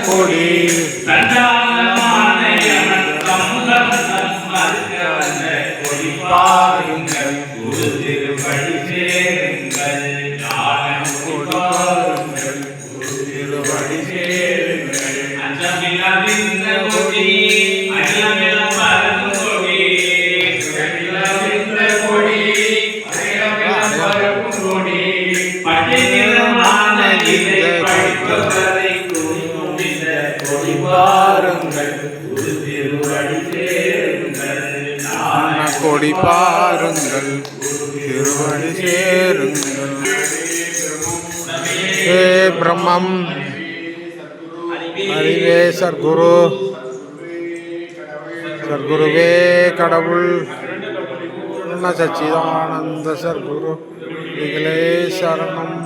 கொடி பாருங்கள் குரு திருவடி சேருங்கள் ஞானம் கொடி பாருங்கள் குரு திருவடி சேருங்கள் அஞ்சமில்லாதிந்த கொடி அகிலமெல்லாம் பரவும் கொடி அகிலமில்லாதிந்த கொடி அகிலமெல்லாம் பரவும் கொடி பச்சை நிறமான இதை படிப்பவரை கூறி முடிந்த கொடி பாருங்கள் குரு திருவடி சேருங்கள் கொடி பாருங்கள் திருவடி சேருங்கள் ஹே பிரம்மம் அறிவே சர்க்குரு சர்க்குருவே கடவுள் சச்சிதானந்த சர்க்குரு சரணம்